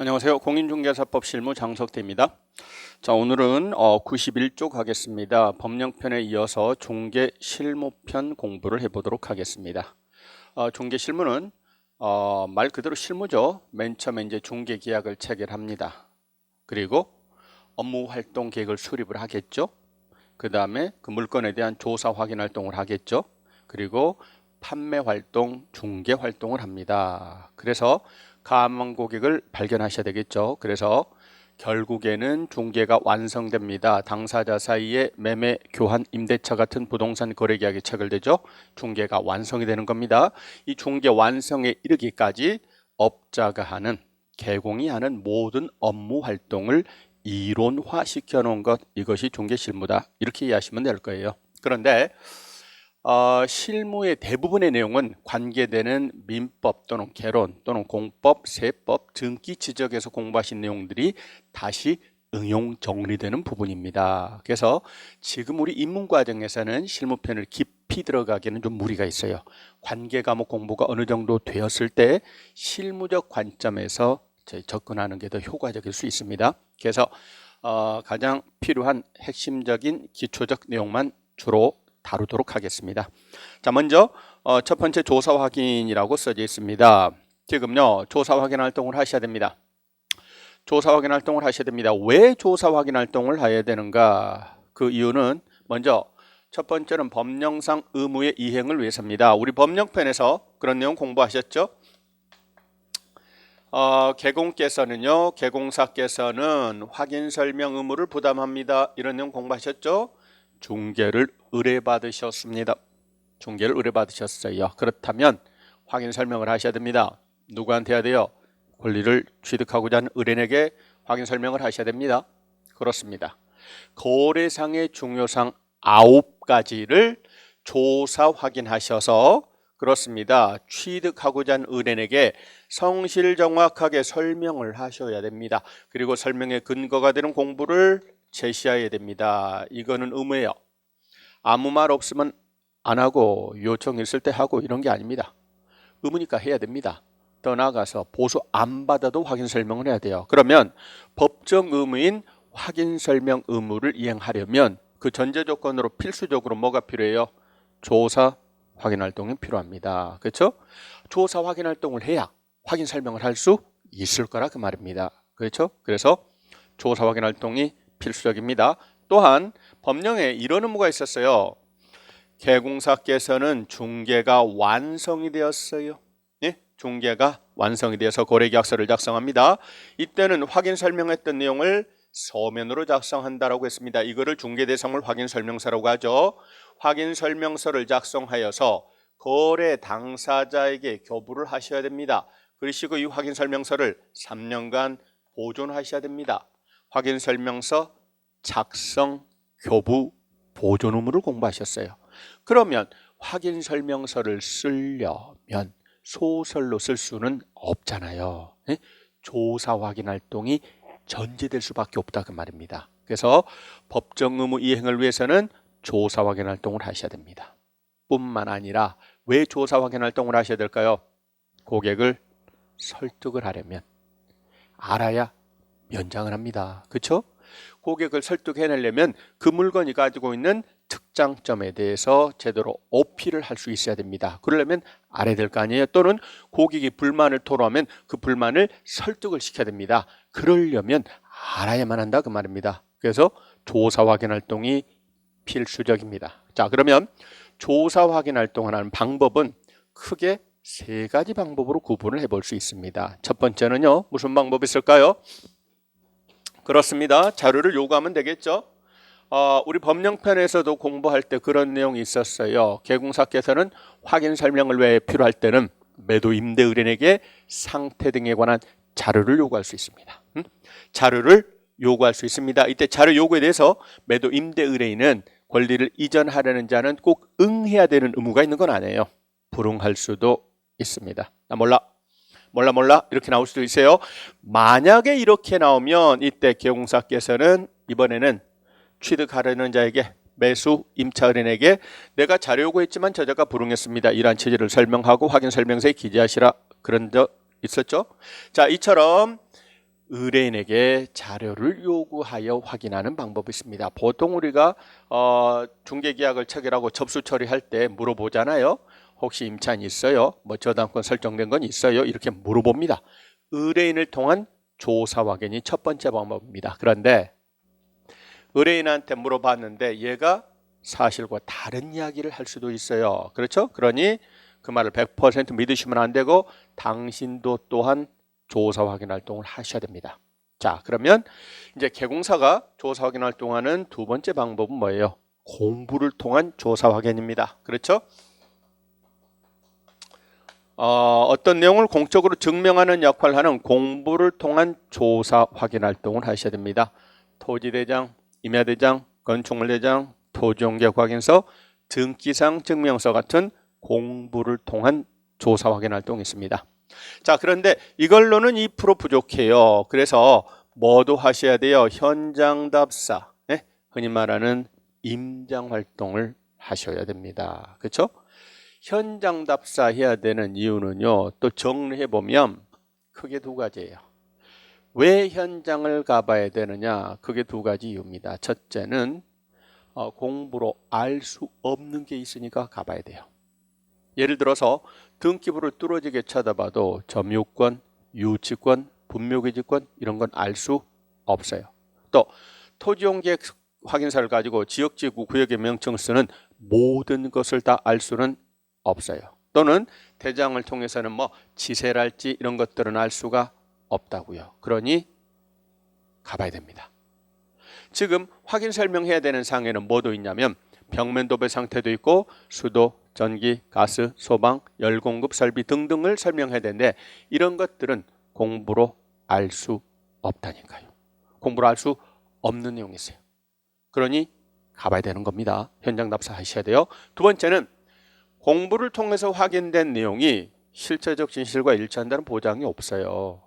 안녕하세요. 공인중개사법 실무 장석대입니다. 자, 오늘은 91쪽 하겠습니다. 법령편에 이어서 중개 실무편 공부를 해보도록 하겠습니다. 중개 실무는 말 그대로 실무죠. 맨 처음에 이제 중개 계약을 체결합니다. 그리고 업무 활동 계획을 수립을 하겠죠. 그 다음에 그 물건에 대한 조사 확인 활동을 하겠죠. 그리고 판매 활동, 중개 활동을 합니다. 그래서 가망 고객을 발견하셔야 되겠죠. 그래서 결국에는 중개가 완성됩니다. 당사자 사이에 매매, 교환, 임대차 같은 부동산 거래 계약이 체결되죠. 중개가 완성이 되는 겁니다. 이 중개 완성에 이르기까지 업자가 하는, 개공이 하는 모든 업무 활동을 이론화 시켜 놓은 것, 이것이 중개 실무다. 이렇게 이해하시면 될 거예요. 그런데 실무의 대부분의 내용은 관계되는 민법 또는 개론 또는 공법, 세법, 등기 지적에서 공부하신 내용들이 다시 응용 정리되는 부분입니다. 그래서 지금 우리 입문과정에서는 실무편을 깊이 들어가기에는 좀 무리가 있어요. 관계 과목 공부가 어느 정도 되었을 때 실무적 관점에서 접근하는 게 더 효과적일 수 있습니다. 그래서 가장 필요한 핵심적인 기초적 내용만 주로 다루도록 하겠습니다. 자, 먼저 첫 번째 조사 확인이라고 써져 있습니다. 지금요, 조사 확인 활동을 하셔야 됩니다. 조사 확인 활동을 하셔야 됩니다. 왜 조사 확인 활동을 해야 되는가? 그 이유는 먼저 첫 번째는 법령상 의무의 이행을 위해서입니다. 우리 법령편에서 그런 내용 공부하셨죠? 개공께서는요, 개공사께서는 확인 설명 의무를 부담합니다. 이런 내용 공부하셨죠? 중개를 의뢰받으셨습니다. 중개를 의뢰받으셨어요. 그렇다면 확인 설명을 하셔야 됩니다. 누구한테 해야 돼요? 권리를 취득하고자 하는 의뢰인에게 확인 설명을 하셔야 됩니다. 그렇습니다. 거래상의 중요상 9가지를 조사 확인하셔서 그렇습니다. 취득하고자 하는 의뢰인에게 성실 정확하게 설명을 하셔야 됩니다. 그리고 설명의 근거가 되는 공부를 제시해야 됩니다. 이거는 의무예요. 아무 말 없으면 안 하고 요청 있을 때 하고 이런 게 아닙니다. 의무니까 해야 됩니다. 더 나아가서 보수 안 받아도 확인 설명을 해야 돼요. 그러면 법정 의무인 확인 설명 의무를 이행하려면 그 전제 조건으로 필수적으로 뭐가 필요해요? 조사 확인 활동이 필요합니다. 그렇죠? 조사 확인 활동을 해야 확인 설명을 할 수 있을 거라 그 말입니다. 그렇죠? 그래서 조사 확인 활동이 필수적입니다. 또한 법령에 이런 의무가 있었어요. 개공사께서는 중개가 완성이 되었어요. 예? 중개가 완성이 되어서 거래계약서를 작성합니다. 이때는 확인 설명했던 내용을 서면으로 작성한다라고 했습니다. 이거를 중개대상물 확인 설명서라고 하죠. 확인 설명서를 작성하여서 거래 당사자에게 교부를 하셔야 됩니다. 그러시고 이 확인 설명서를 3년간 보존하셔야 됩니다. 확인 설명서 작성, 교부, 보존 의무를 공부하셨어요. 그러면 확인 설명서를 쓰려면 소설로 쓸 수는 없잖아요. 네? 조사 확인 활동이 전제될 수밖에 없다 그 말입니다. 그래서 법정 의무 이행을 위해서는 조사 확인 활동을 하셔야 됩니다. 뿐만 아니라 왜 조사 확인 활동을 하셔야 될까요? 고객을 설득을 하려면 알아야 면장을 합니다. 그렇죠? 고객을 설득해내려면 그 물건이 가지고 있는 특장점에 대해서 제대로 어필을 할 수 있어야 됩니다. 그러려면 알아야 될 거 아니에요. 또는 고객이 불만을 토로하면 그 불만을 설득을 시켜야 됩니다. 그러려면 알아야만 한다 그 말입니다. 그래서 조사 확인 활동이 필수적입니다. 자, 그러면 조사 확인 활동을 하는 방법은 크게 3가지 방법으로 구분을 해볼 수 있습니다. 첫 번째는요, 무슨 방법이 있을까요? 그렇습니다. 자료를 요구하면 되겠죠. 우리 법령편에서도 공부할 때 그런 내용이 있었어요. 개공사께서는 확인 설명을 왜 필요할 때는 매도 임대 의뢰인에게 상태 등에 관한 자료를 요구할 수 있습니다. 자료를 요구할 수 있습니다. 이때 자료 요구에 대해서 매도 임대 의뢰인은 권리를 이전하려는 자는 꼭 응해야 되는 의무가 있는 건 아니에요. 불응할 수도 있습니다. 나 몰라 이렇게 나올 수도 있어요. 만약에 이렇게 나오면 이때 개공사께서는 이번에는 취득하려는 자에게 매수 임차 의뢰인에게 내가 자료 요구했지만 저자가 불응했습니다. 이러한 취지를 설명하고 확인 설명서에 기재하시라 그런 적 있었죠. 자, 이처럼 의뢰인에게 자료를 요구하여 확인하는 방법이 있습니다. 보통 우리가 중개계약을 체결하고 접수 처리할 때 물어보잖아요. 혹시 임차인이 있어요? 뭐 저당권 설정된 건 있어요? 이렇게 물어봅니다. 의뢰인을 통한 조사 확인이 첫 번째 방법입니다. 그런데 의뢰인한테 물어봤는데 얘가 사실과 다른 이야기를 할 수도 있어요. 그렇죠? 그러니 그 말을 100% 믿으시면 안 되고 당신도 또한 조사 확인 활동을 하셔야 됩니다. 자, 그러면 이제 개공사가 조사 확인 활동하는 두 번째 방법은 뭐예요? 공부를 통한 조사 확인입니다. 그렇죠? 어떤 내용을 공적으로 증명하는 역할을 하는 공부를 통한 조사 확인 활동을 하셔야 됩니다. 토지대장, 임야대장, 건축물대장, 토지용계획 확인서, 등기상 증명서 같은 공부를 통한 조사 확인 활동이 있습니다. 자, 그런데 이걸로는 2% 부족해요. 그래서 뭐도 하셔야 돼요? 현장 답사, 네? 흔히 말하는 임장 활동을 하셔야 됩니다. 그렇죠? 현장 답사해야 되는 이유는요, 또 정리해 보면 크게 두 가지예요. 왜 현장을 가봐야 되느냐? 그게 두 가지 이유입니다. 첫째는 공부로 알 수 없는 게 있으니까 가봐야 돼요. 예를 들어서 등기부를 뚫어지게 쳐다봐도 점유권, 유치권, 분묘기지권 이런 건 알 수 없어요. 또 토지용계획 확인서를 가지고 지역지구 구역의 명칭을 쓰는 모든 것을 다 알 수는 없어요. 또는 대장을 통해서는 뭐 지세랄지 이런 것들은 알 수가 없다고요. 그러니 가봐야 됩니다. 지금 확인 설명해야 되는 사항에는 뭐도 있냐면 벽면 도배 상태도 있고 수도, 전기, 가스, 소방, 열 공급 설비 등등을 설명해야 되는데 이런 것들은 공부로 알 수 없다니까요. 공부로 알 수 없는 내용이 있어요. 그러니 가봐야 되는 겁니다. 현장 답사 하셔야 돼요. 두 번째는 공부를 통해서 확인된 내용이 실체적 진실과 일치한다는 보장이 없어요.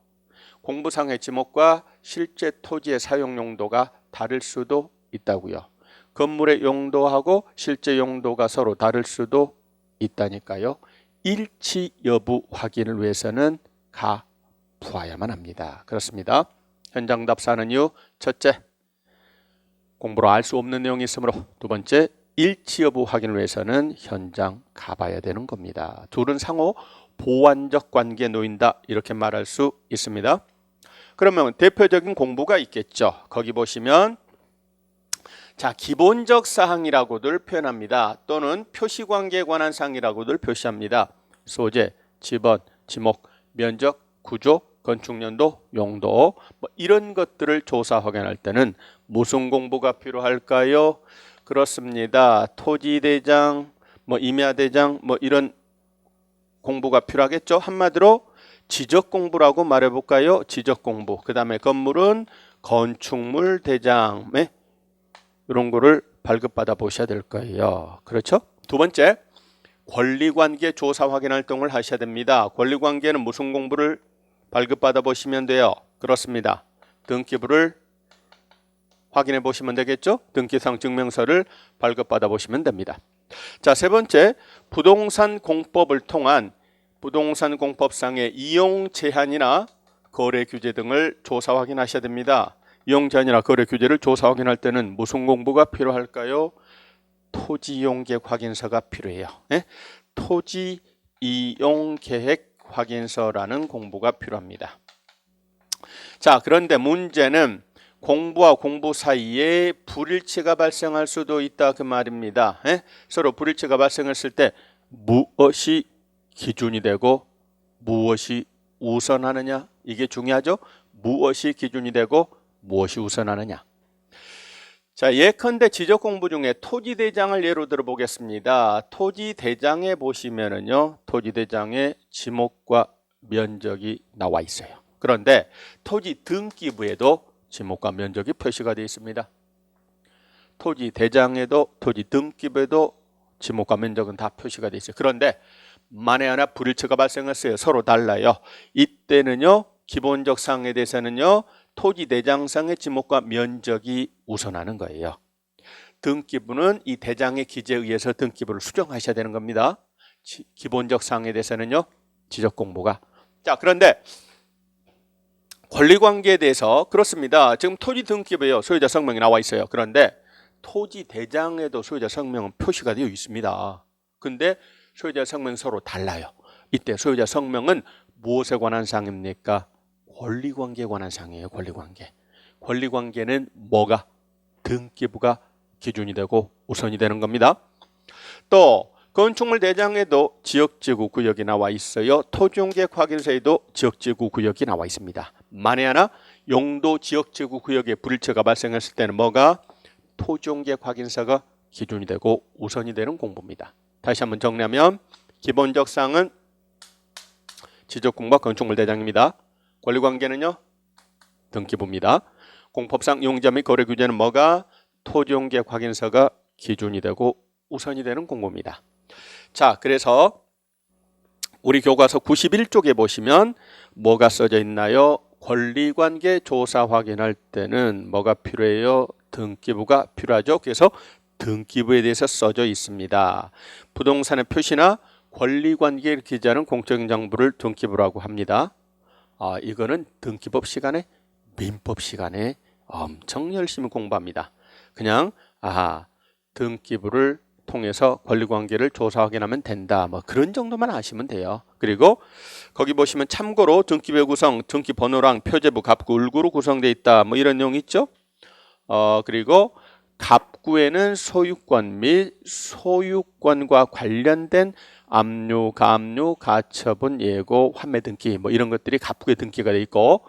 공부상의 지목과 실제 토지의 사용 용도가 다를 수도 있다고요. 건물의 용도하고 실제 용도가 서로 다를 수도 있다니까요. 일치 여부 확인을 위해서는 가 보아야만 합니다. 그렇습니다. 현장 답사하는 이유 첫째, 공부로 알 수 없는 내용이 있으므로 두 번째, 일치 여부 확인을 위해서는 현장 가봐야 되는 겁니다. 둘은 상호 보완적 관계에 놓인다 이렇게 말할 수 있습니다. 그러면 대표적인 공부가 있겠죠. 거기 보시면 자, 기본적 사항이라고들 표현합니다. 또는 표시관계에 관한 사항이라고들 표시합니다. 소재, 지번, 지목, 면적, 구조, 건축연도, 용도 뭐 이런 것들을 조사 확인할 때는 무슨 공부가 필요할까요? 그렇습니다. 토지대장, 뭐 임야대장 뭐 이런 공부가 필요하겠죠. 한마디로 지적 공부라고 말해볼까요? 지적 공부. 그 다음에 건물은 건축물 대장 이런 거를 발급받아 보셔야 될 거예요. 그렇죠? 두 번째, 권리관계 조사 확인 활동을 하셔야 됩니다. 권리관계는 무슨 공부를 발급받아 보시면 돼요? 그렇습니다. 등기부를 확인해 보시면 되겠죠? 등기상 증명서를 발급받아 보시면 됩니다. 자, 세 번째, 부동산 공법을 통한 부동산 공법상의 이용 제한이나 거래 규제 등을 조사 확인하셔야 됩니다. 이용 제한이나 거래 규제를 조사 확인할 때는 무슨 공부가 필요할까요? 토지 이용 계획 확인서가 필요해요. 네? 토지 이용 계획 확인서라는 공부가 필요합니다. 자, 그런데 문제는 공부와 공부 사이에 불일치가 발생할 수도 있다 그 말입니다. 예? 서로 불일치가 발생했을 때 무엇이 기준이 되고 무엇이 우선하느냐 이게 중요하죠. 무엇이 기준이 되고 무엇이 우선하느냐. 자, 예컨대 지적 공부 중에 토지대장을 예로 들어 보겠습니다. 토지대장에 보시면은요, 토지대장의 지목과 면적이 나와 있어요. 그런데 토지 등기부에도 지목과 면적이 표시가 되어 있습니다. 토지 대장에도 토지 등기부에도 지목과 면적은 다 표시가 되어 있어요. 그런데 만에 하나 불일치가 발생했어요. 서로 달라요. 이때는요, 기본적 사항에 대해서는요, 토지 대장상의 지목과 면적이 우선하는 거예요. 등기부는 이 대장의 기재에 의해서 등기부를 수정하셔야 되는 겁니다. 기본적 사항에 대해서는요, 지적 공부가. 자, 그런데 권리관계에 대해서 그렇습니다. 지금 토지 등기부에요. 소유자 성명이 나와 있어요. 그런데 토지 대장에도 소유자 성명은 표시가 되어 있습니다. 근데 소유자 성명이 서로 달라요. 이때 소유자 성명은 무엇에 관한 사항입니까? 권리관계에 관한 사항이에요. 권리관계. 권리관계는 뭐가? 등기부가 기준이 되고 우선이 되는 겁니다. 또 건축물 대장에도 지역지구 구역이 나와 있어요. 토지용계획 확인서에도 지역지구 구역이 나와 있습니다. 만에 하나 용도 지역지구 구역에 불일치가 발생했을 때는 뭐가? 토지용계획 확인서가 기준이 되고 우선이 되는 공부입니다. 다시 한번 정리하면 기본적 사항은 지적공부와 건축물 대장입니다. 권리관계는요? 등기부입니다. 공법상 용자 및 거래 규제는 뭐가? 토지용계획 확인서가 기준이 되고 우선이 되는 공부입니다. 자, 그래서 우리 교과서 91쪽에 보시면 뭐가 써져 있나요? 권리관계 조사 확인할 때는 뭐가 필요해요? 등기부가 필요하죠. 그래서 등기부에 대해서 써져 있습니다. 부동산의 표시나 권리관계를 기재하는 공적인 정보를 등기부라고 합니다. 이거는 등기법 시간에 민법 시간에 엄청 열심히 공부합니다. 그냥 등기부를 통해서 권리관계를 조사 확인하면 된다. 뭐 그런 정도만 아시면 돼요. 그리고 거기 보시면 참고로 등기부의 구성, 등기번호랑 표제부, 갑구, 을구로 구성되어 있다. 뭐 이런 내용이 있죠. 그리고 갑구에는 소유권 및 소유권과 관련된 압류, 가압류, 가처분, 예고, 환매 등기 뭐 이런 것들이 갑구에 등기가 되어 있고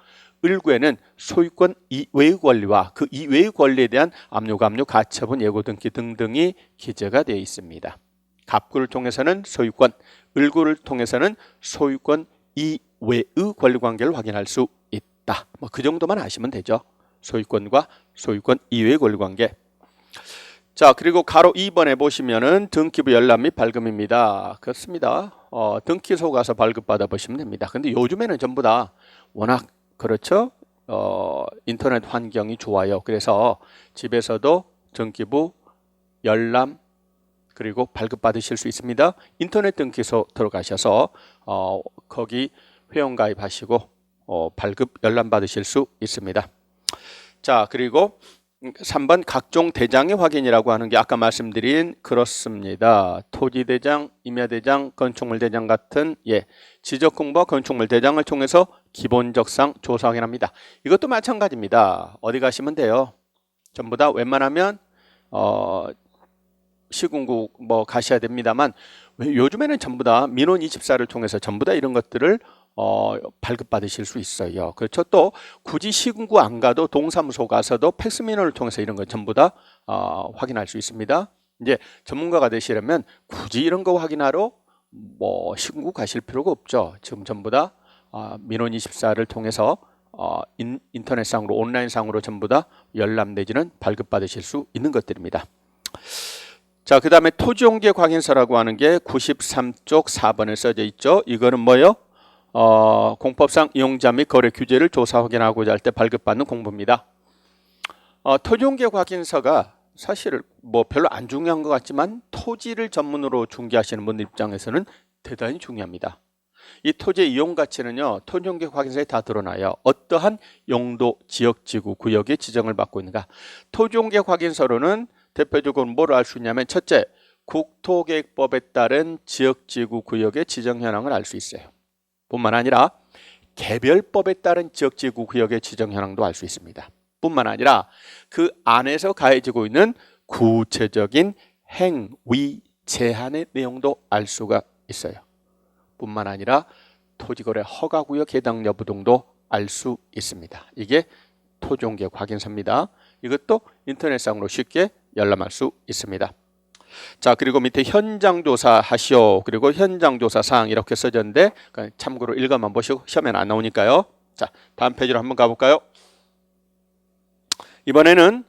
을구에는 소유권 이외의 권리와 그 이외의 권리에 대한 압류, 가압류, 가처분, 예고 등기 등등이 기재가 되어 있습니다. 갑구를 통해서는 소유권, 을구를 통해서는 소유권 이외의 권리관계를 확인할 수 있다. 뭐 그 정도만 아시면 되죠. 소유권과 소유권 이외의 권리관계. 자, 그리고 가로 2번에 보시면은 등기부 열람 및 발급입니다. 그렇습니다. 등기소 가서 발급받아 보시면 됩니다. 근데 요즘에는 전부 다 워낙 그렇죠. 인터넷 환경이 좋아요. 그래서 집에서도 등기부 열람 그리고 발급 받으실 수 있습니다. 인터넷 등기소 들어가셔서 거기 회원가입하시고 발급 열람 받으실 수 있습니다. 자, 그리고 3번 각종 대장의 확인이라고 하는 게 아까 말씀드린 그렇습니다. 토지대장, 임야대장, 건축물 대장 같은 지적공부와 건축물 대장을 통해서 기본적 사항 조사 확인합니다. 이것도 마찬가지입니다. 어디 가시면 돼요. 전부 다 웬만하면 시군구 뭐 가셔야 됩니다만 요즘에는 전부 다 민원 24를 통해서 전부 다 이런 것들을 발급받으실 수 있어요. 그렇죠. 또 굳이 시군구 안 가도 동사무소 가서도 팩스 민원을 통해서 이런 거 전부 다 확인할 수 있습니다. 이제 전문가가 되시려면 굳이 이런 거 확인하러 뭐 시군구 가실 필요가 없죠. 지금 전부 다 민원 24를 통해서 인터넷상으로 온라인상으로 전부 다 열람 내지는 발급받으실 수 있는 것들입니다. 자, 그 다음에 토지용계획 확인서라고 하는 게 93쪽 4번에 써져 있죠. 이거는 뭐예요? 공법상 이용자 및 거래 규제를 조사 확인하고자 할 때 발급받는 공부입니다. 토지용계획 확인서가 사실 뭐 별로 안 중요한 것 같지만 토지를 전문으로 중개하시는 분들 입장에서는 대단히 중요합니다. 이 토지의 이용 가치는요, 토지용계획 확인서에 다 드러나요. 어떠한 용도, 지역, 지구, 구역의 지정을 받고 있는가. 토지용계획 확인서로는 대표적으로 뭘 알 수 있냐면 첫째, 국토계획법에 따른 지역, 지구, 구역의 지정 현황을 알 수 있어요. 뿐만 아니라 개별법에 따른 지역, 지구, 구역의 지정 현황도 알 수 있습니다. 뿐만 아니라 그 안에서 가해지고 있는 구체적인 행위 제한의 내용도 알 수가 있어요. 뿐만 아니라 토지거래 허가구역 해당 여부 등도 알 수 있습니다. 이게 토지용계획 확인서입니다. 이것도 인터넷상으로 쉽게 열람할 수 있습니다. 자, 그리고 밑에 현장조사 하시오. 그리고 현장조사 사항 이렇게 써졌는데 참고로 읽어만 보시고 시험에는 안 나오니까요. 자, 다음 페이지로 한번 가볼까요? 이번에는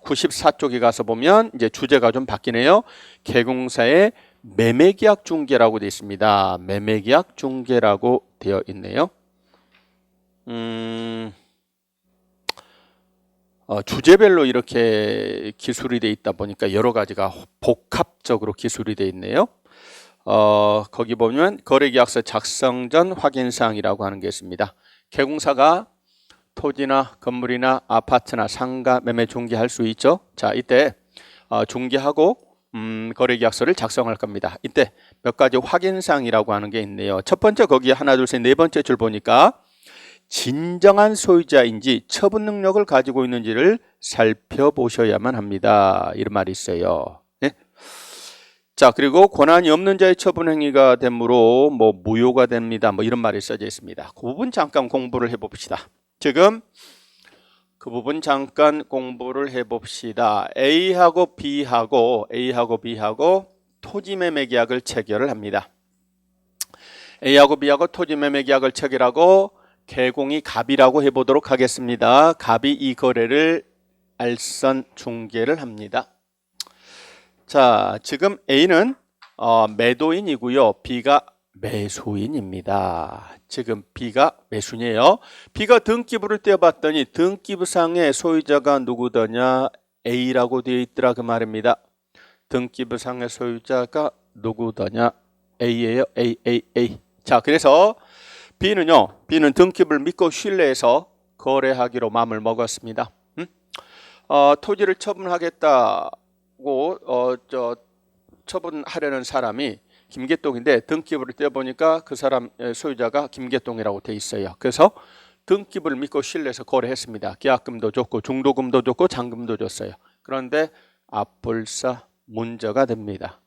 94쪽에 가서 보면 이제 주제가 좀 바뀌네요. 개공사의 매매계약 중개라고 되어 있습니다. 매매계약 중개라고 되어 있네요. 주제별로 이렇게 기술이 되어 있다 보니까 여러 가지가 복합적으로 기술이 되어 있네요. 거기 보면 거래계약서 작성 전 확인사항이라고 하는 게 있습니다. 개공사가 토지나 건물이나 아파트나 상가 매매 중개할 수 있죠. 자, 이때 중개하고 거래계약서를 작성할 겁니다. 이때 몇 가지 확인사항이라고 하는 게 있네요. 첫 번째, 거기 하나 둘 셋 네 번째 줄 보니까 진정한 소유자인지 처분 능력을 가지고 있는지를 살펴보셔야만 합니다. 이런 말이 있어요. 네? 자, 그리고 권한이 없는 자의 처분 행위가 되므로 뭐 무효가 됩니다. 뭐 이런 말이 써져 있습니다. 그 부분 잠깐 공부를 해봅시다. 지금 그 부분 잠깐 공부를 해봅시다. A하고 B하고 토지 매매 계약을 체결을 합니다. A하고 B하고 토지 매매 계약을 체결하고 개공이 갑이라고 해보도록 하겠습니다. 갑이 이 거래를 알선 중개를 합니다. 자, 지금 A는 매도인이고요. B가 매수인입니다. 지금 B가 매수인이에요. B가 등기부를 떼어봤더니 등기부상의 소유자가 누구더냐? A라고 되어 있더라 그 말입니다. 등기부상의 소유자가 누구더냐? A예요. A. 자, 그래서 B는 등기부를 믿고 신뢰해서 거래하기로 마음을 먹었습니다. 토지를 처분하겠다고 처분하려는 사람이 김계동인데 등기부를 떼어보니까 그 사람 소유자가 김계동이라고 돼 있어요. 그래서 등기부를 믿고 신뢰해서 거래했습니다. 계약금도 줬고 중도금도 줬고 잔금도 줬어요. 그런데 앞불사 문제가 됩니다.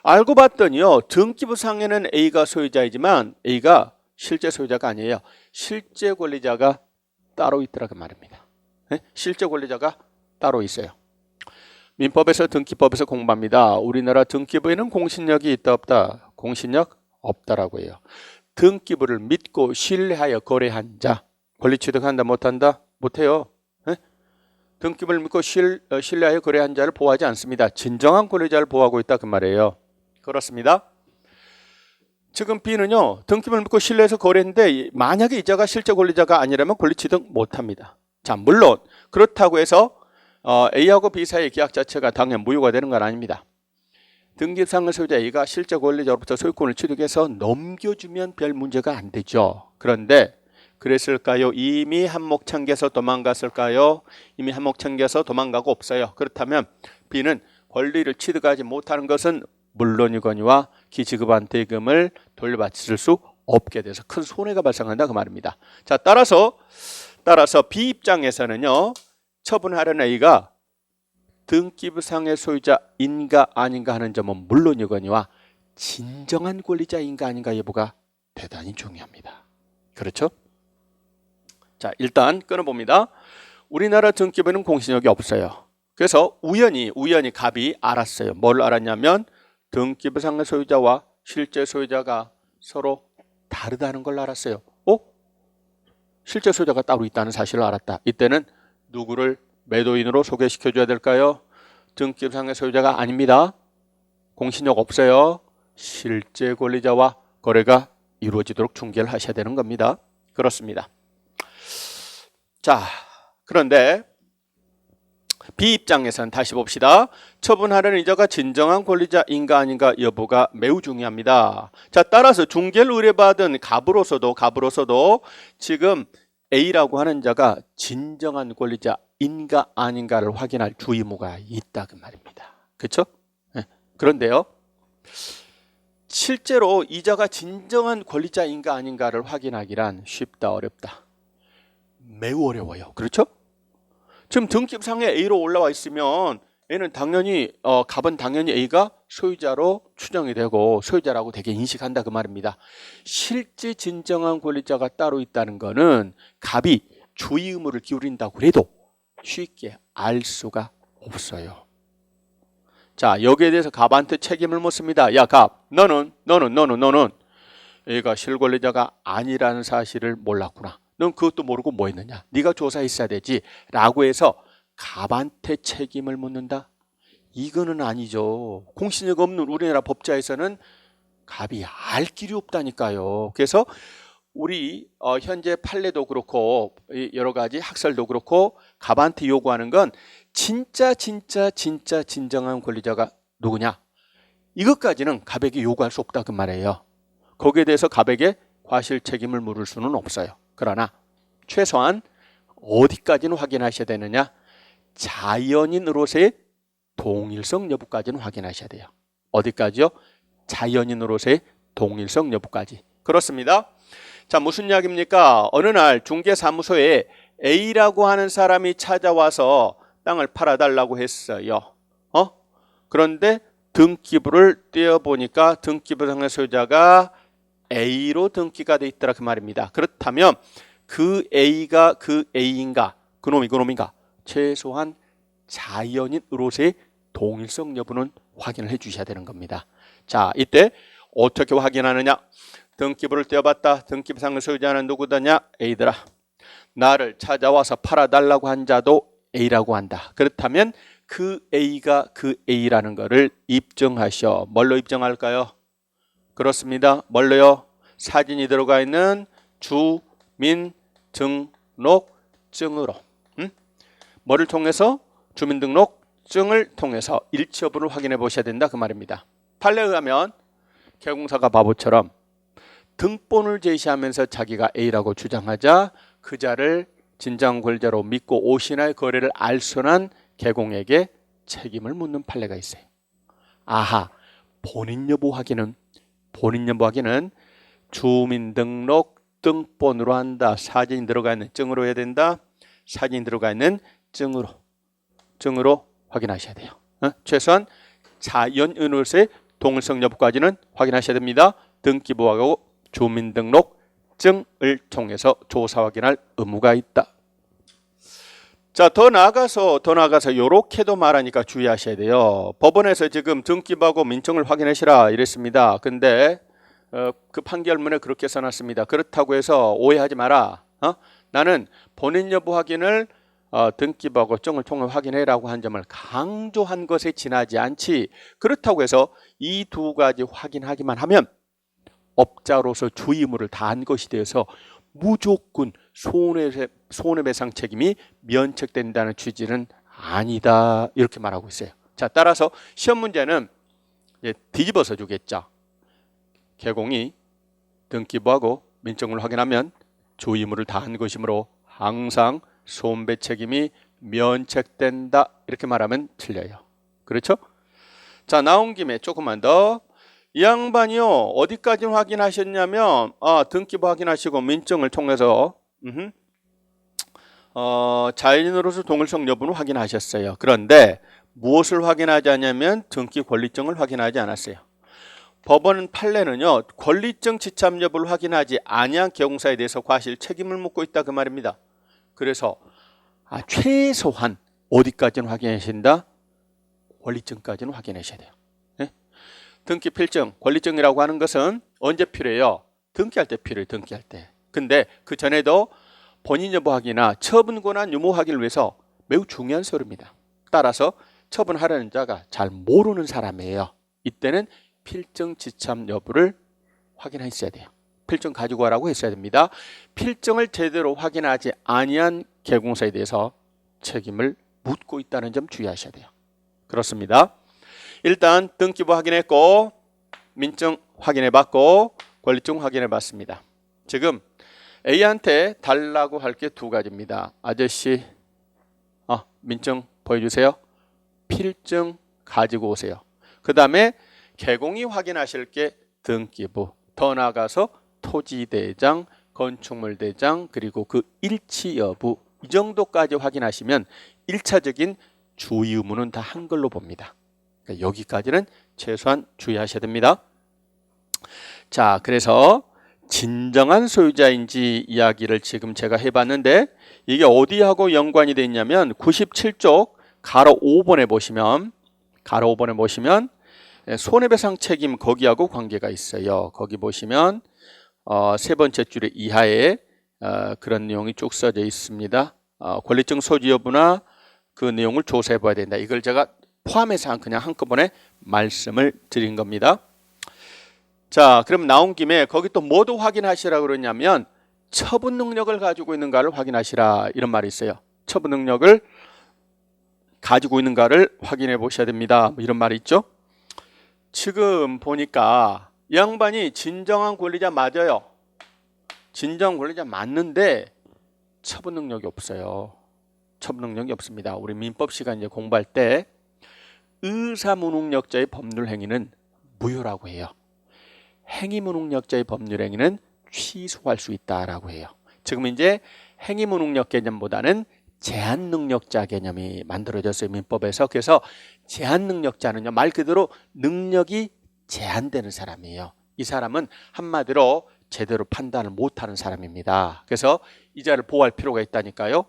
알고 봤더니요, 등기부상에는 A가 소유자이지만 A가 실제 소유자가 아니에요. 실제 권리자가 따로 있더라 그 말입니다. 네? 실제 권리자가 따로 있어요. 민법에서 등기법에서 공부합니다. 우리나라 등기부에는 공신력이 있다 없다? 공신력 없다라고 해요. 등기부를 믿고 신뢰하여 거래한 자 권리 취득한다 못한다? 못해요. 네? 등기부를 믿고 신뢰하여 거래한 자를 보호하지 않습니다. 진정한 권리자를 보호하고 있다 그 말이에요. 그렇습니다. 지금 B는요, 등기부를 믿고 신뢰해서 거래했는데 만약에 이자가 실제 권리자가 아니라면 권리 취득 못합니다. 자, 물론 그렇다고 해서 A하고 B 사이의 계약 자체가 당연 무효가 되는 건 아닙니다. 등기부상의 소유자 A가 실제 권리자로부터 소유권을 취득해서 넘겨주면 별 문제가 안 되죠. 그런데 그랬을까요? 이미 한몫 챙겨서 도망갔을까요? 이미 한몫 챙겨서 도망가고 없어요. 그렇다면 B는 권리를 취득하지 못하는 것은 물론이거니와 기지급한 대금을 돌려받을 수 없게 돼서 큰 손해가 발생한다 그 말입니다. 자, 따라서 B 입장에서는요, 처분하려는 A가 등기부상의 소유자인가 아닌가 하는 점은 물론이거니와 진정한 권리자인가 아닌가 여부가 대단히 중요합니다. 그렇죠? 자, 일단 끊어봅니다. 우리나라 등기부는 공신력이 없어요. 그래서 우연히 갑이 알았어요. 뭘 알았냐면 등기부상의 소유자와 실제 소유자가 서로 다르다는 걸 알았어요. 실제 소유자가 따로 있다는 사실을 알았다. 이때는 누구를 매도인으로 소개시켜 줘야 될까요? 등기부상의 소유자가 아닙니다. 공신력 없어요. 실제 권리자와 거래가 이루어지도록 중개를 하셔야 되는 겁니다. 그렇습니다. 자, 그런데 B 입장에서는 다시 봅시다. 처분하려는 이자가 진정한 권리자인가 아닌가 여부가 매우 중요합니다. 자, 따라서 중개를 의뢰받은 갑으로서도 지금 A라고 하는 자가 진정한 권리자인가 아닌가를 확인할 주의무가 있다 그 말입니다. 그렇죠? 네. 그런데요, 실제로 이자가 진정한 권리자인가 아닌가를 확인하기란 쉽다 어렵다? 매우 어려워요. 그렇죠? 지금 등기부상에 A로 올라와 있으면 A는 당연히 갑은 당연히 A가 소유자로 추정이 되고 소유자라고 되게 인식한다 그 말입니다. 실제 진정한 권리자가 따로 있다는 거는 갑이 주의 의무를 기울인다고 해도 쉽게 알 수가 없어요. 자, 여기에 대해서 갑한테 책임을 묻습니다. 야, 갑, 너는 A가 실권리자가 아니라는 사실을 몰랐구나. 넌 그것도 모르고 뭐 했느냐? 네가 조사했어야 되지 라고 해서 갑한테 책임을 묻는다? 이거는 아니죠. 공신력 없는 우리나라 법자에서는 갑이 알 길이 없다니까요. 그래서 우리 현재 판례도 그렇고 여러 가지 학설도 그렇고 갑한테 요구하는 건 진짜 진정한 권리자가 누구냐? 이것까지는 가백이 요구할 수 없다 그 말이에요. 거기에 대해서 가백에 과실 책임을 물을 수는 없어요. 그러나 최소한 어디까지는 확인하셔야 되느냐? 자연인으로서의 동일성 여부까지는 확인하셔야 돼요. 어디까지요? 자연인으로서의 동일성 여부까지. 그렇습니다. 자, 무슨 이야기입니까? 어느 날 중개사무소에 A라고 하는 사람이 찾아와서 땅을 팔아달라고 했어요. 그런데 등기부를 떼어보니까 등기부상의 소유자가 A로 등기가 돼 있더라 그 말입니다. 그렇다면 그 A가 그 A인가 그놈인가 최소한 자연인으로서의 동일성 여부는 확인을 해 주셔야 되는 겁니다. 자, 이때 어떻게 확인하느냐? 등기부를 떼어봤다. 등기부상의 소유자는 누구더냐? A더라. 나를 찾아와서 팔아달라고 한 자도 A라고 한다. 그렇다면 그 A가 그 A라는 것을 입증하셔. 뭘로 입증할까요? 그렇습니다. 뭘로요? 사진이 들어가 있는 주민등록증으로. 뭐를 통해서? 주민등록증을 통해서 일치 여부를 확인해 보셔야 된다 그 말입니다. 판례에 의하면 개공사가 바보처럼 등본을 제시하면서 자기가 A라고 주장하자 그 자를 진정 권리자로 믿고 오신하의 거래를 알선한 개공에게 책임을 묻는 판례가 있어요. 아하, 본인 여부 확인은 주민등록 등본으로 한다. 사진이 들어가 있는 증으로 해야 된다. 사진이 들어가 있는 증으로 확인하셔야 돼요. 최소한 자연인으로서의 동일성 여부까지는 확인하셔야 됩니다. 등기부하고 주민등록증을 통해서 조사 확인할 의무가 있다. 자, 더 나아가서 요렇게도 말하니까 주의하셔야 돼요. 법원에서 지금 등기부하고 민증을 확인하시라 이랬습니다. 근데 그 판결문에 그렇게 써놨습니다. 그렇다고 해서 오해하지 마라. 나는 본인 여부 확인을 등기부하고 증을 통해 확인해라고 한 점을 강조한 것에 지나지 않지. 그렇다고 해서 이 두 가지 확인하기만 하면 업자로서 주의 의무를 다한 것이 되어서 무조건 손해배상 책임이 면책된다는 취지는 아니다 이렇게 말하고 있어요. 자, 따라서 시험 문제는 뒤집어서 주겠죠. 개공이 등기부하고 민증을 확인하면 주의 의무를 다한 것이므로 항상 손배 책임이 면책된다 이렇게 말하면 틀려요. 그렇죠? 자, 나온 김에 조금만 더. 이 양반이요 어디까지 확인하셨냐면 등기부 확인하시고 민증을 통해서 자연인으로서 동일성 여부는 확인하셨어요. 그런데 무엇을 확인하지 않냐면 등기 권리증을 확인하지 않았어요. 법원 판례는요 권리증 지참 여부를 확인하지 아니한 개공사에 대해서 과실 책임을 묻고 있다 그 말입니다. 그래서 최소한 어디까지는 확인하신다? 권리증까지는 확인하셔야 돼요. 등기 필증, 권리증이라고 하는 것은 언제 필요해요? 등기할 때 필요해요. 등기할 때. 근데 그 전에도 본인 여부 확인이나 처분 권한 유무 확인을 위해서 매우 중요한 서류입니다. 따라서 처분하려는 자가 잘 모르는 사람이에요. 이때는 필증 지참 여부를 확인했어야 돼요. 필증 가지고 와라고 했어야 됩니다. 필증을 제대로 확인하지 아니한 개공사에 대해서 책임을 묻고 있다는 점 주의하셔야 돼요. 그렇습니다. 일단 등기부 확인했고 민증 확인해봤고 권리증 확인해봤습니다. 지금 A한테 달라고 할 게 두 가지입니다. 아저씨 민증 보여주세요. 필증 가지고 오세요. 그 다음에 개공이 확인하실 게 등기부, 더 나아가서 토지대장, 건축물대장 그리고 그 일치 여부 이 정도까지 확인하시면 1차적인 주의 의무는 다 한 걸로 봅니다. 여기까지는 최소한 주의하셔야 됩니다. 자, 그래서 진정한 소유자인지 이야기를 지금 제가 해봤는데 이게 어디하고 연관이 돼 있냐면 97쪽 가로 5번에 보시면 손해배상 책임 거기하고 관계가 있어요. 거기 보시면 세 번째 줄의 이하에 그런 내용이 쭉 써져 있습니다. 권리증 소지 여부나 그 내용을 조사해 봐야 된다. 이걸 제가 포함해서 그냥 한꺼번에 말씀을 드린 겁니다. 자, 그럼 나온 김에 거기 또 뭐도 확인하시라 그러냐면 처분 능력을 가지고 있는가를 확인하시라 이런 말이 있어요. 처분 능력을 가지고 있는가를 확인해 보셔야 됩니다. 이런 말이 있죠. 지금 보니까 이 양반이 진정한 권리자 맞아요. 진정한 권리자 맞는데 처분 능력이 없어요. 처분 능력이 없습니다. 우리 민법 시간 이제 공부할 때 의사무능력자의 법률 행위는 무효라고 해요. 행위무능력자의 법률 행위는 취소할 수 있다라고 해요. 지금 이제 행위무능력 개념보다는 제한능력자 개념이 만들어졌어요. 민법에서. 그래서 제한능력자는요, 말 그대로 능력이 제한되는 사람이에요. 이 사람은 한마디로 제대로 판단을 못하는 사람입니다. 그래서 이 자를 보호할 필요가 있다니까요.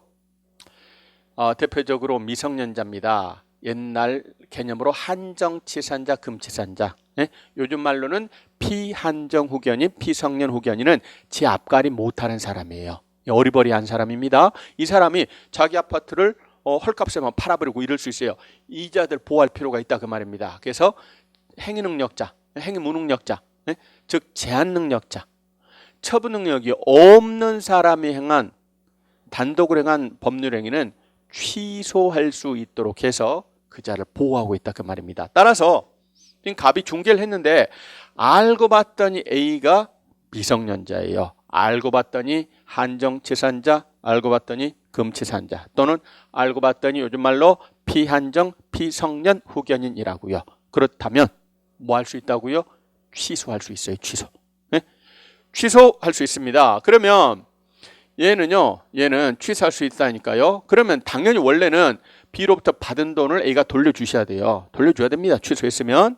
대표적으로 미성년자입니다. 옛날 개념으로 한정치산자, 금치산자. 예? 요즘 말로는 피한정 후견인, 피성년 후견인은 제 앞가림 못하는 사람이에요. 어리버리한 사람입니다. 이 사람이 자기 아파트를 헐값에만 팔아버리고 이럴 수 있어요. 이자들 보호할 필요가 있다 그 말입니다. 그래서 행위능력자, 행위무능력자, 예? 즉 제한능력자, 처분 능력이 없는 사람이 행한 단독으로 행한 법률 행위는 취소할 수 있도록 해서 그 자를 보호하고 있다 그 말입니다. 따라서 지금 갑이 중개를 했는데 알고 봤더니 A가 미성년자예요. 알고 봤더니 한정치산자, 알고 봤더니 금치산자, 또는 알고 봤더니 요즘 말로 피한정, 피성년 후견인이라고요. 그렇다면 뭐 할 수 있다고요? 취소할 수 있어요. 취소. 네? 취소할 수 있습니다. 그러면 얘는 취소할 수 있다니까요. 그러면 당연히 원래는 B로부터 받은 돈을 A가 돌려주셔야 돼요. 돌려줘야 됩니다. 취소했으면.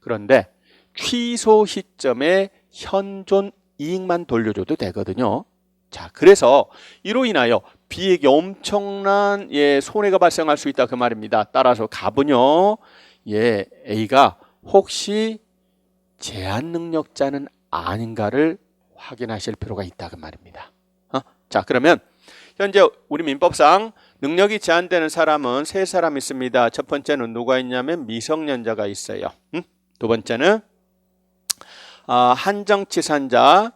그런데 취소 시점에 현존 이익만 돌려줘도 되거든요. 자, 그래서 이로 인하여 B에게 엄청난 손해가 발생할 수 있다 그 말입니다. 따라서 갑은요, A가 혹시 제한능력자는 아닌가를 확인하실 필요가 있다 그 말입니다. 자, 그러면 현재 우리 민법상 능력이 제한되는 사람은 세 사람 있습니다. 첫 번째는 누가 있냐면 미성년자가 있어요. 두 번째는 한정치산자,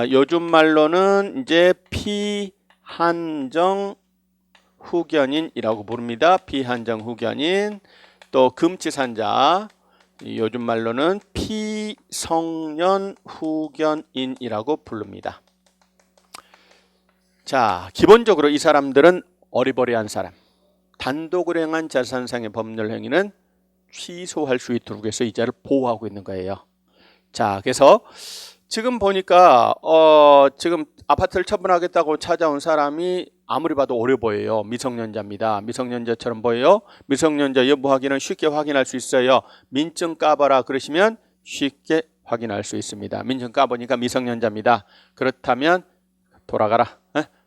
요즘 말로는 이제 피한정 후견인이라고 부릅니다. 피한정 후견인. 또 금치산자, 요즘 말로는 피성년 후견인이라고 부릅니다. 자, 기본적으로 이 사람들은 어리버리한 사람, 단독으로 행한 자산상의 법률 행위는 취소할 수 있도록 해서 이 자를 보호하고 있는 거예요. 자, 그래서 지금 보니까 지금 아파트를 처분하겠다고 찾아온 사람이 아무리 봐도 어려 보여요. 미성년자입니다. 미성년자처럼 보여요. 미성년자 여부 확인은 쉽게 확인할 수 있어요. 민증 까봐라 그러시면 쉽게 확인할 수 있습니다. 민증 까보니까 미성년자입니다. 그렇다면 돌아가라.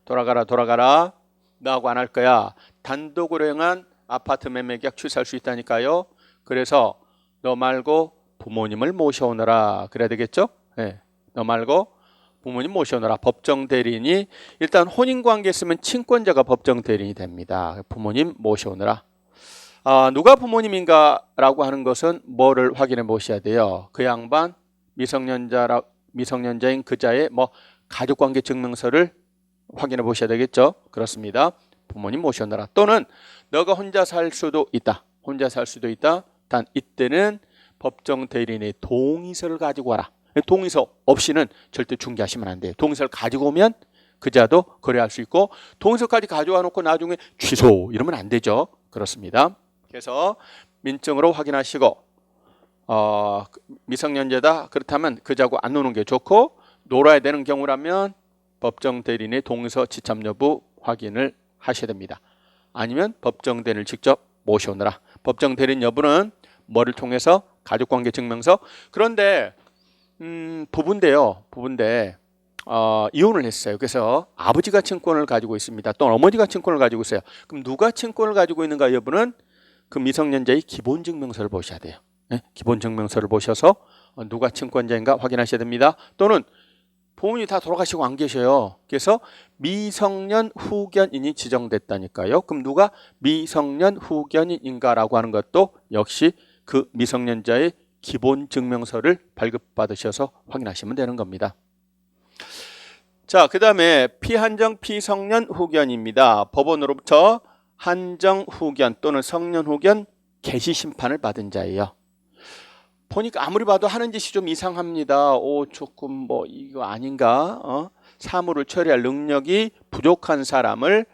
돌아가라. 너하고 안 할 거야. 단독으로 행한 아파트 매매 계약 취소할 수 있다니까요. 그래서 너 말고 부모님을 모셔오너라. 그래야 되겠죠? 네. 너 말고 부모님 모셔오너라. 법정 대리인이 일단 혼인관계 있으면 친권자가 법정 대리인이 됩니다. 부모님 모셔오너라. 누가 부모님인가라고 하는 것은 뭐를 확인해 보셔야 돼요. 그 양반 미성년자인 그자의 가족관계 증명서를 확인해 보셔야 되겠죠. 그렇습니다. 부모님 모셔오너라. 또는 너가 혼자 살 수도 있다. 단 이때는 법정 대리인의 동의서를 가지고 와라. 동의서 없이는 절대 중개하시면 안 돼요. 동의서를 가지고 오면 그자도 거래할 수 있고, 동의서까지 가져와 놓고 나중에 취소 이러면 안 되죠. 그렇습니다. 그래서 민증으로 확인하시고 미성년자다 그렇다면 그자고 안 노는 게 좋고, 놀아야 되는 경우라면 법정 대리인의 동의서 지참 여부 확인을 하셔야 됩니다. 아니면 법정 대리인을 직접 모셔오너라. 법정 대리인 여부는 뭐를 통해서? 가족관계 증명서. 그런데 부부인데 이혼을 했어요. 그래서 아버지가 친권을 가지고 있습니다. 또 어머니가 친권을 가지고 있어요. 그럼 누가 친권을 가지고 있는가 여부는 그 미성년자의 기본증명서를 보셔야 돼요. 네? 기본증명서를 보셔서 누가 친권자인가 확인하셔야 됩니다. 또는 부모님이 다 돌아가시고 안 계셔요. 그래서 미성년 후견인이 지정됐다니까요. 그럼 누가 미성년 후견인인가라고 하는 것도 역시 그 미성년자의 기본증명서를 발급받으셔서 확인하시면 되는 겁니다. 자, 그 다음에 피한정 피성년 후견입니다. 법원으로부터 한정 후견 또는 성년 후견 개시 심판을 받은 자예요. 보니까 아무리 봐도 하는 짓이 좀 이상합니다. 조금 뭐 이거 아닌가? 사물을 처리할 능력이 부족한 사람을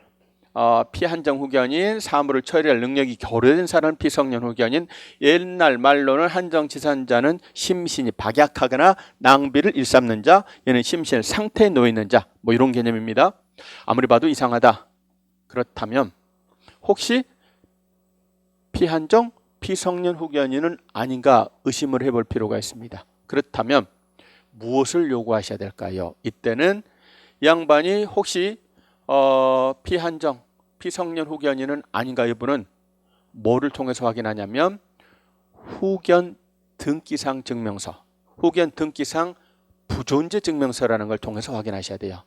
피한정 후견인, 사물을 처리할 능력이 결여된 사람은 피성년 후견인, 옛날 말로는 한정치산자는 심신이 박약하거나 낭비를 일삼는 자, 얘는 심신의 상태에 놓여 있는 자, 뭐 이런 개념입니다. 아무리 봐도 이상하다. 그렇다면 혹시 피한정, 피성년 후견인은 아닌가 의심을 해볼 필요가 있습니다. 그렇다면 무엇을 요구하셔야 될까요? 이때는 이 양반이 혹시 피한정, 피성년 후견인은 아닌가 여부는 뭐를 통해서 확인하냐면 후견 등기상 증명서, 후견 등기상 부존재 증명서라는 걸 통해서 확인하셔야 돼요.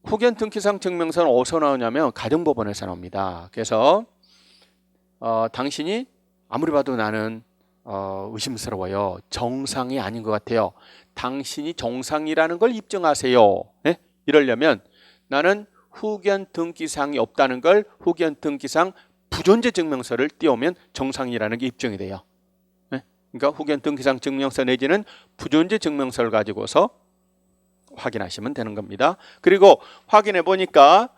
후견 등기상 증명서는 어디서 나오냐면 가정법원에서 나옵니다. 그래서 당신이 아무리 봐도 나는 의심스러워요. 정상이 아닌 것 같아요. 당신이 정상이라는 걸 입증하세요. 네? 이러려면 나는 후견 등기상이 없다는 걸 후견 등기상 부존재 증명서를 띄우면 정상이라는 게 입증이 돼요. 네? 그러니까 후견 등기상 증명서 내지는 부존재 증명서를 가지고서 확인하시면 되는 겁니다. 그리고 확인해 보니까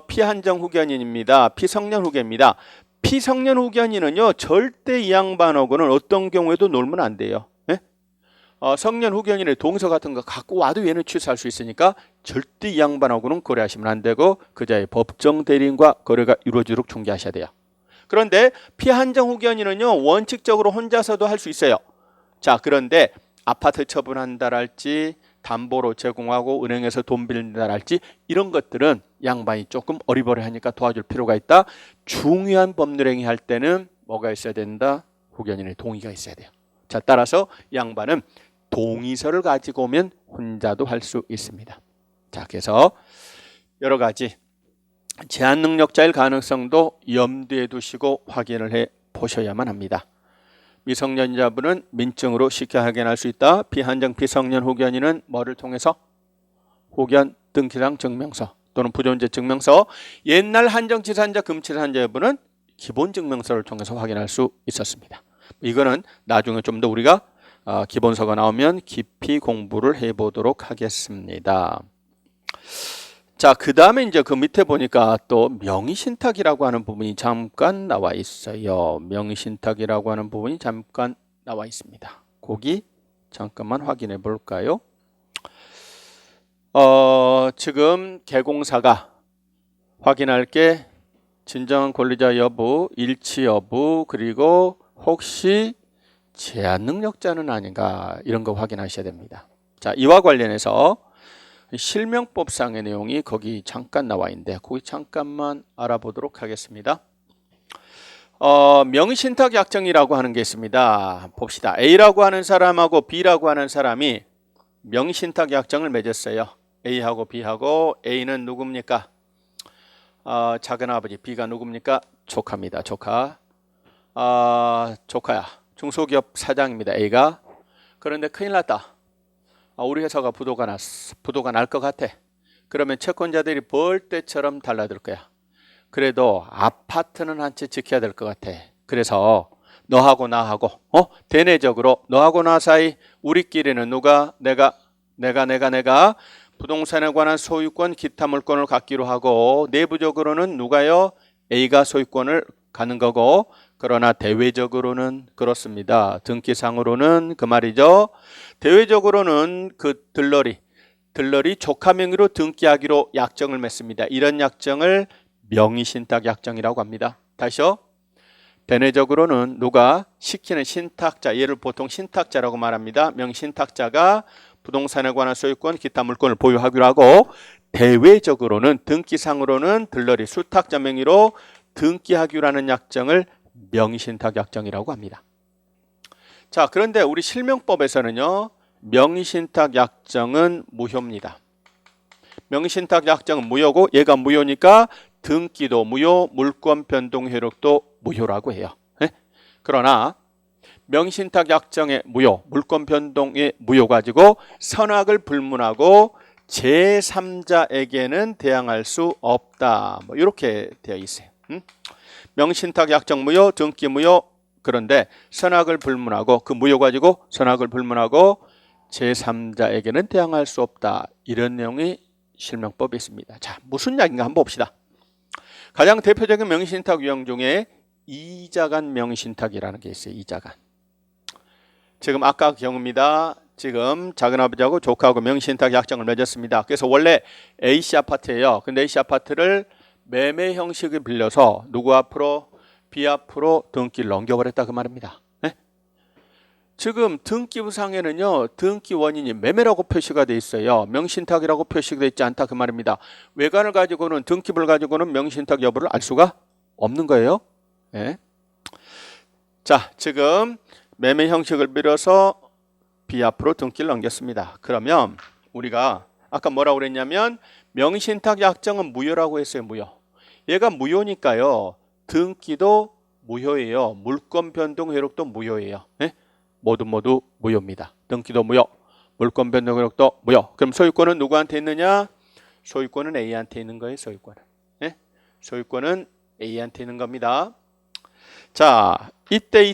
피한정 후견인입니다. 피성년 후견입니다. 피성년 후견인은요 절대 이 양반하고는 어떤 경우에도 놀면 안 돼요. 네? 성년 후견인의 동서 같은 거 갖고 와도 얘는 취소할 수 있으니까 절대 이 양반하고는 거래하시면 안 되고 그자의 법정 대리인과 거래가 이루어지도록 중개하셔야 돼요. 그런데 피한정 후견인은요 원칙적으로 혼자서도 할 수 있어요. 자, 그런데 아파트 처분한다랄지 담보로 제공하고 은행에서 돈 빌린다랄지 이런 것들은 양반이 조금 어리버리하니까 도와줄 필요가 있다. 중요한 법률행위 할 때는 뭐가 있어야 된다? 후견인의 동의가 있어야 돼요. 자, 따라서 양반은 동의서를 가지고 오면 혼자도 할 수 있습니다. 자, 그래서 여러 가지 제한 능력자일 가능성도 염두에 두시고 확인을 해 보셔야만 합니다. 미성년자분은 민증으로 쉽게 확인할 수 있다. 피한정 피성년 후견인은 뭐를 통해서? 후견 등기상 증명서 또는 부존재 증명서. 옛날 한정치산자 금치산자 여부는 기본 증명서를 통해서 확인할 수 있었습니다. 이거는 나중에 좀 더 우리가 기본서가 나오면 깊이 공부를 해보도록 하겠습니다. 자, 그 다음에 이제 그 밑에 보니까 또 명의신탁이라고 하는 부분이 잠깐 나와 있어요. 명의신탁이라고 하는 부분이 잠깐 나와 있습니다. 거기 잠깐만 확인해 볼까요? 지금 개공사가 확인할 게 진정한 권리자 여부, 일치 여부, 그리고 혹시 제한 능력자는 아닌가 이런 거 확인하셔야 됩니다. 자, 이와 관련해서 실명법상의 내용이 거기 잠깐 나와 있는데 거기 잠깐만 알아보도록 하겠습니다. 명의신탁 약정이라고 하는 게 있습니다. 봅시다. A라고 하는 사람하고 B라고 하는 사람이 명의신탁 약정을 맺었어요. A하고 B하고. A는 누굽니까? 작은아버지. B가 누굽니까? 조카입니다. 조카. 조카야. 중소기업 사장입니다. A가. 그런데 큰일 났다. 우리 회사가 부도가 났어. 부도가 날 것 같아. 그러면 채권자들이 벌떼처럼 달라들 거야. 그래도 아파트는 한 채 지켜야 될 것 같아. 그래서 너하고 나하고 대내적으로 너하고 나 사이 우리끼리는 누가 내가 부동산에 관한 소유권 기타 물권을 갖기로 하고 내부적으로는 누가요? A가 소유권을 갖는 거고 그러나 대외적으로는 그렇습니다. 등기상으로는 그 말이죠. 대외적으로는 그 들러리 조카 명의로 등기하기로 약정을 맺습니다. 이런 약정을 명의신탁 약정이라고 합니다. 다시요. 대내적으로는 누가 시키는 신탁자, 얘를 보통 신탁자라고 말합니다. 명의신탁자가 부동산에 관한 소유권, 기타 물권을 보유하기로 하고 대외적으로는 등기상으로는 들러리 수탁자 명의로 등기하기로 하는 약정을 명의신탁 약정이라고 합니다. 자, 그런데 우리 실명법에서는요. 명의신탁 약정은 무효입니다. 명의신탁 약정은 무효고 얘가 무효니까 등기도 무효, 물권 변동 효력도 무효라고 해요. 네? 그러나 명의신탁 약정의 무효, 물권 변동의 무효 가지고 선악을 불문하고 제3자에게는 대항할 수 없다. 뭐 이렇게 되어 있어요. 명의신탁 약정 무효, 등기 무효, 그런데 선악을 불문하고 그 무효 가지고 선악을 불문하고 제3자에게는 대항할 수 없다. 이런 내용이 실명법에 있습니다. 자, 무슨 이야기인가 한번 봅시다. 가장 대표적인 명의신탁 유형 중에 이자간 명의신탁이라는 게 있어요. 이자간. 지금 아까 경우입니다. 지금 작은아버지하고 조카하고 명의신탁 약정을 맺었습니다. 그래서 원래 A씨 아파트예요. 근데 A씨 아파트를 매매 형식을 빌려서 누구 앞으로? B 앞으로 등기를 넘겨버렸다 그 말입니다. 네? 지금 등기부상에는요. 등기 원인이 매매라고 표시가 돼 있어요. 명의신탁이라고 표시가 돼 있지 않다 그 말입니다. 외관을 가지고는 등기부를 가지고는 명의신탁 여부를 알 수가 없는 거예요. 네? 자, 지금 매매 형식을 빌어서 B 앞으로 등기를 넘겼습니다. 그러면 우리가 아까 뭐라고 그랬냐면 명의신탁 약정은 무효라고 했어요. 무효. 얘가 무효니까요. 등기도 무효예요. 물권 변동 회록도 무효예요. 네? 모두 무효입니다. 등기도 무효, 물권 변동 회록도 무효. 그럼 소유권은 누구한테 있느냐? 소유권은 A한테 있는 거예요. 소유권은. 네? 소유권은 A한테 있는 겁니다. 자, 이때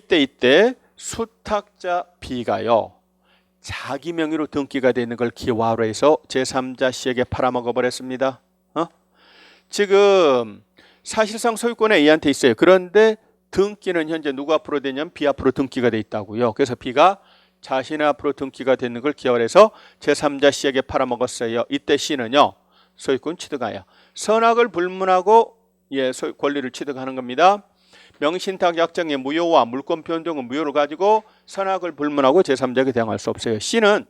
수탁자 B가요. 자기 명의로 등기가 되는 걸 기화로 해서 제3자 C에게 팔아먹어 버렸습니다. 지금 사실상 소유권은 A한테 있어요. 그런데 등기는 현재 누구 앞으로 되냐면 B 앞으로 등기가 돼 있다고요. 그래서 B가 자신의 앞으로 등기가 되는 걸 기화해서 제3자 C에게 팔아먹었어요. 이때 C는요. 소유권 취득하여 선악을 불문하고 권리를 취득하는 겁니다. 명의신탁 약정의 무효와 물권 변동은 무효를 가지고 선악을 불문하고 제3자에게 대항할 수 없어요. C는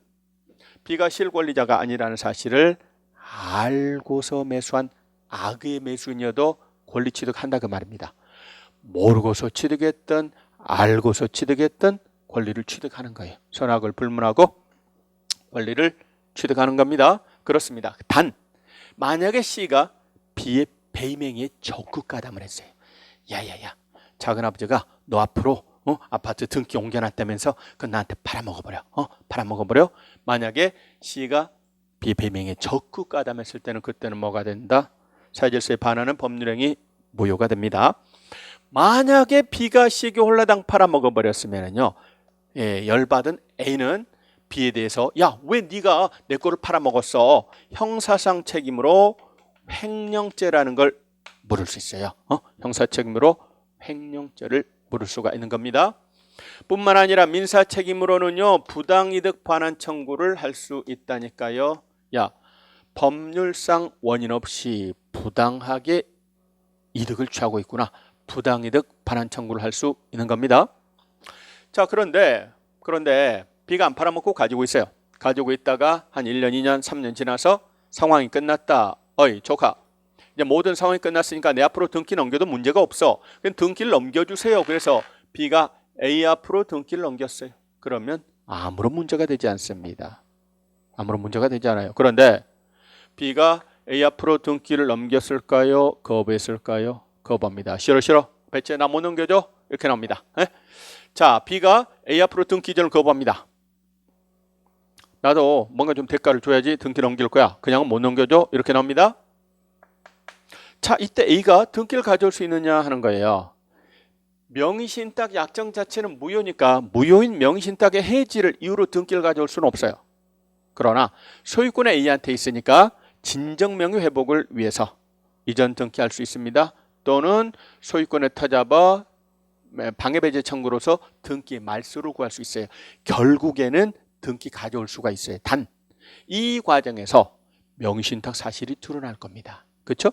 B가 실권리자가 아니라는 사실을 알고서 매수한 악의 매수인이어도 권리 취득한다 그 말입니다. 모르고서 취득했든 알고서 취득했든 권리를 취득하는 거예요. 선악을 불문하고 권리를 취득하는 겁니다. 그렇습니다. 단 만약에 C가 B의 배임행위에 적극 가담을 했어요. 야야야, 작은아버지가 너 앞으로 아파트 등기 옮겨놨다면서 그건 나한테 팔아먹어버려. 팔아먹어버려. 만약에 C가 B의 배임행위에 적극 가담했을 때는 그때는 뭐가 된다? 사회질서에 반하는 법률행위 무효가 됩니다. 만약에 B가 C에게 홀라당 팔아먹어버렸으면요, 열받은 A는 B에 대해서 야, 왜 네가 내 거를 팔아먹었어? 형사상 책임으로 횡령죄라는 걸 물을 수 있어요. 형사 책임으로 횡령죄를 물을 수가 있는 겁니다. 뿐만 아니라 민사 책임으로는요, 부당이득 반환 청구를 할 수 있다니까요. 야, 법률상 원인 없이 부당하게 이득을 취하고 있구나. 부당이득 반환 청구를 할 수 있는 겁니다. 자, 그런데 B가 안 팔아먹고 가지고 있어요. 가지고 있다가 한 1년, 2년, 3년 지나서 상황이 끝났다. 어이, 조카. 이제 모든 상황이 끝났으니까 내 앞으로 등기 넘겨도 문제가 없어. 그럼 등기를 넘겨주세요. 그래서 B가 A 앞으로 등기를 넘겼어요. 그러면 아무런 문제가 되지 않습니다. 아무런 문제가 되지 않아요. 그런데 B가 A 앞으로 등기를 넘겼을까요? 거부했을까요? 거부합니다. 싫어. 배째 나 못 넘겨줘? 이렇게 나옵니다. 자, B가 A 앞으로 등기 이전을 거부합니다. 나도 뭔가 좀 대가를 줘야지 등기 넘길 거야. 그냥은 못 넘겨줘? 이렇게 나옵니다. 자, 이때 A가 등기를 가져올 수 있느냐 하는 거예요. 명의신탁 약정 자체는 무효니까 무효인 명의신탁의 해지를 이유로 등기를 가져올 수는 없어요. 그러나 소유권은 A한테 있으니까 진정명의 회복을 위해서 이전 등기할 수 있습니다. 또는 소유권을 타잡아 방해배제 청구로서 등기 말소를 구할 수 있어요. 결국에는 등기 가져올 수가 있어요. 단 이 과정에서 명의신탁 사실이 드러날 겁니다. 그렇죠?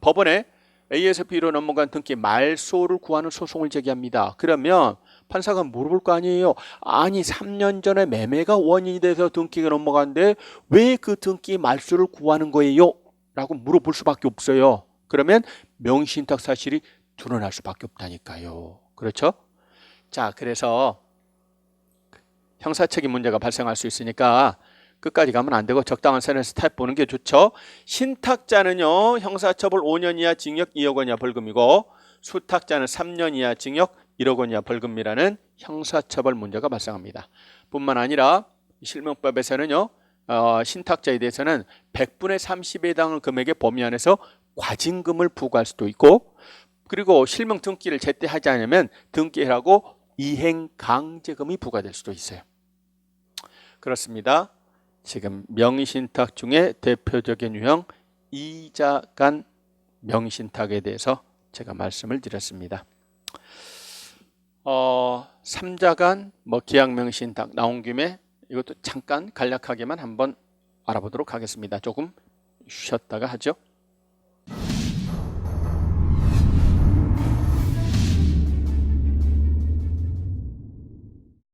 법원에 A에서 B로 넘어간 등기 말소를 구하는 소송을 제기합니다. 그러면 판사가 물어볼 거 아니에요. 아니 3년 전에 매매가 원인이 돼서 등기가 넘어갔는데 왜 그 등기 말소를 구하는 거예요? 라고 물어볼 수밖에 없어요. 그러면 명의신탁 사실이 드러날 수밖에 없다니까요. 그렇죠? 자, 그래서 형사책임 문제가 발생할 수 있으니까 끝까지 가면 안 되고 적당한 선에서 타협 보는 게 좋죠. 신탁자는요, 형사처벌 5년 이하 징역 2억 원 이하 벌금이고 수탁자는 3년 이하 징역 1억 원 이하 벌금이라는 형사처벌 문제가 발생합니다. 뿐만 아니라 실명법에서는요, 신탁자에 대해서는 100분의 30에 해당하는 금액의 범위 안에서 과징금을 부과할 수도 있고 그리고 실명 등기를 제때 하지 않으면 등기하라고 이행 강제금이 부과될 수도 있어요. 그렇습니다. 지금 명의신탁 중에 대표적인 유형 이자 간 명의신탁에 대해서 제가 말씀을 드렸습니다. 3자 간 계약 명의신탁 나온 김에 이것도 잠깐 간략하게만 한번 알아보도록 하겠습니다. 조금 쉬었다가 하죠.